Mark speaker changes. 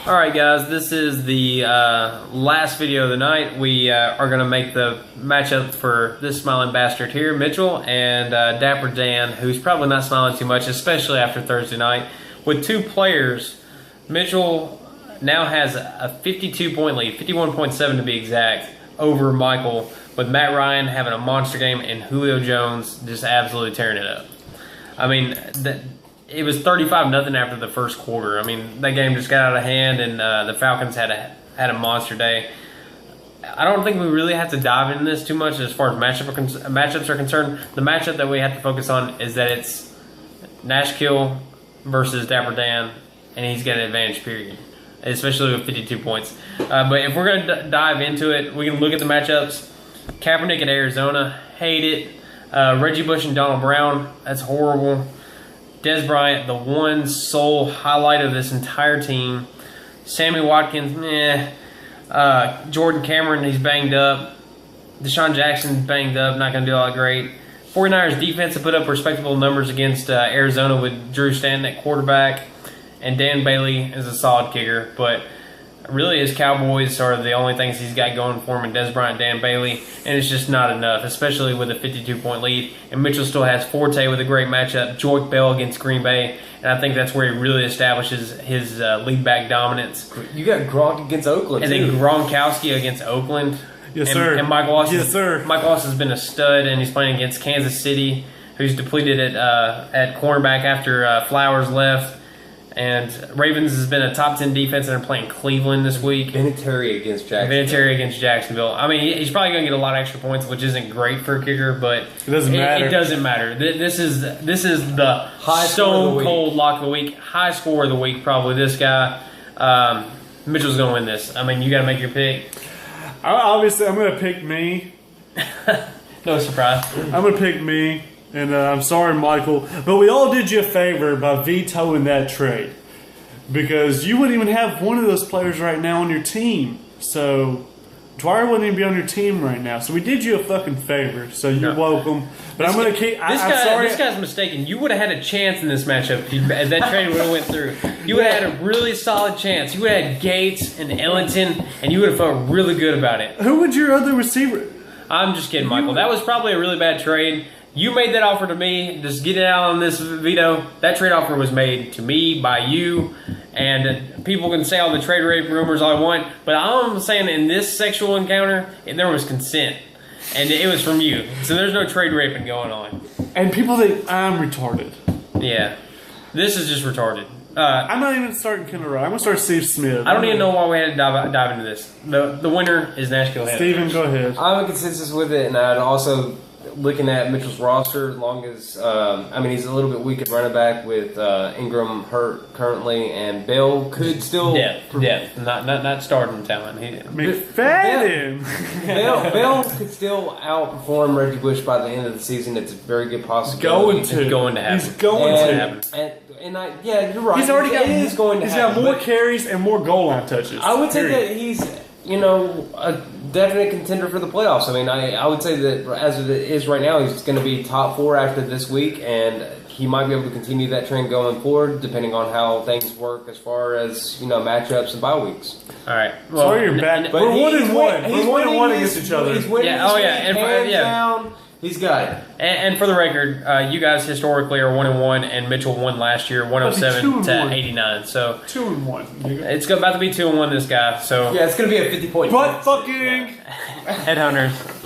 Speaker 1: Alright guys, this is the last video of the night. We are going to make the matchup for this smiling bastard here, Mitchell, and Dapper Dan, who's probably not smiling too much, especially after Thursday night. With two players, Mitchell now has a 52-point lead, 51.7 to be exact, over Michael, with Matt Ryan having a monster game and Julio Jones just absolutely tearing it up. I mean, it was 35-0 after the first quarter. I mean, that game just got out of hand, and the Falcons had a monster day. I don't think we really have to dive into this too much as far as matchups are concerned. The matchup that we have to focus on is that it's Nashkill versus Dapper Dan, and he's got an advantage, period, especially with 52 points. But if we're going to dive into it, we can look at the matchups. Kaepernick at Arizona, hate it. Reggie Bush and Donald Brown, that's horrible. Dez Bryant, the one sole highlight of this entire team. Sammy Watkins, Jordan Cameron, he's banged up. Deshaun Jackson's banged up, not going to do all that great. 49ers defense have put up respectable numbers against Arizona with Drew Stanton at quarterback. And Dan Bailey is a solid kicker, but really his Cowboys are the only things he's got going for him, and Dez Bryant, Dan Bailey, and it's just not enough, especially with a 52-point lead. And Mitchell still has Forte with a great matchup, Joik Bell against Green Bay, and I think that's where he really establishes his lead back dominance.
Speaker 2: You got Gronk against Oakland,
Speaker 1: and then Gronkowski against Oakland.
Speaker 3: Yes, sir.
Speaker 1: And Mike Wallace,
Speaker 3: yes, sir.
Speaker 1: Mike Wallace has been a stud, and he's playing against Kansas City, who's depleted at cornerback after Flowers left. And Ravens has been a top 10 defense, and they're playing Cleveland this week.
Speaker 2: Vinatieri against Jacksonville.
Speaker 1: I mean, he's probably going to get a lot of extra points, which isn't great for a kicker, but
Speaker 3: it doesn't matter.
Speaker 1: It doesn't matter. This is the stone cold lock of the week, high score of the week. Probably this guy. Mitchell's going to win this. I mean, you got to make your pick.
Speaker 3: Obviously, I'm going to pick me.
Speaker 1: No surprise.
Speaker 3: I'm going to pick me. And I'm sorry, Michael, but we all did you a favor by vetoing that trade. Because you wouldn't even have one of those players right now on your team. So, Dwyer wouldn't even be on your team right now. So we did you a fucking favor. So you're welcome. But I'm going to keep... I'm sorry.
Speaker 1: This guy's mistaken. You would have had a chance in this matchup if that trade would have went through. You would have had a really solid chance. You would have had Gates and Ellington, and you would have felt really good about it.
Speaker 3: Who would your other receiver...
Speaker 1: I'm just kidding, Michael. That was probably a really bad trade. You made that offer to me. Just get it out on this veto. That trade offer was made to me by you. And people can say all the trade rape rumors all I want, but all I'm saying in this sexual encounter, there was consent. And it was from you. So there's no trade raping going on.
Speaker 3: And people think I'm retarded.
Speaker 1: Yeah. This is just retarded.
Speaker 3: I'm not even starting kindergarten. I'm going to start Steve Smith.
Speaker 1: I don't even know why we had to dive into this. The winner is Nashville Headhunters.
Speaker 3: Steven, go ahead.
Speaker 2: I'm in consensus with it, and I'd also... Looking at Mitchell's roster, as long as he's a little bit weak at running back with Ingram hurt currently, and Bell could still
Speaker 1: depth, not starting talent.
Speaker 3: McFadden.
Speaker 2: Bell could still outperform Reggie Bush by the end of the season. It's a very good possibility.
Speaker 1: It's going to happen.
Speaker 3: He's going to happen.
Speaker 2: You're right.
Speaker 3: He's already got more
Speaker 2: but
Speaker 3: carries and more goal line touches.
Speaker 2: I would say that he's a definite contender for the playoffs. I mean, I would say that as it is right now, he's going to be top 4 after this week, and he might be able to continue that trend going forward, depending on how things work as far as matchups and bye weeks.
Speaker 1: All right.
Speaker 3: Well, sorry you're back. We're 1-1. We're 1-1 against each other.
Speaker 2: He's winning. Hands down. He's got it.
Speaker 1: And for the record, you guys historically are 1-1, and Mitchell won last year, 107 to 89. So
Speaker 3: 2-1.
Speaker 1: It's about to be 2-1. This guy. So
Speaker 2: yeah, it's going to be a 50-point.
Speaker 3: But fucking
Speaker 1: Headhunters.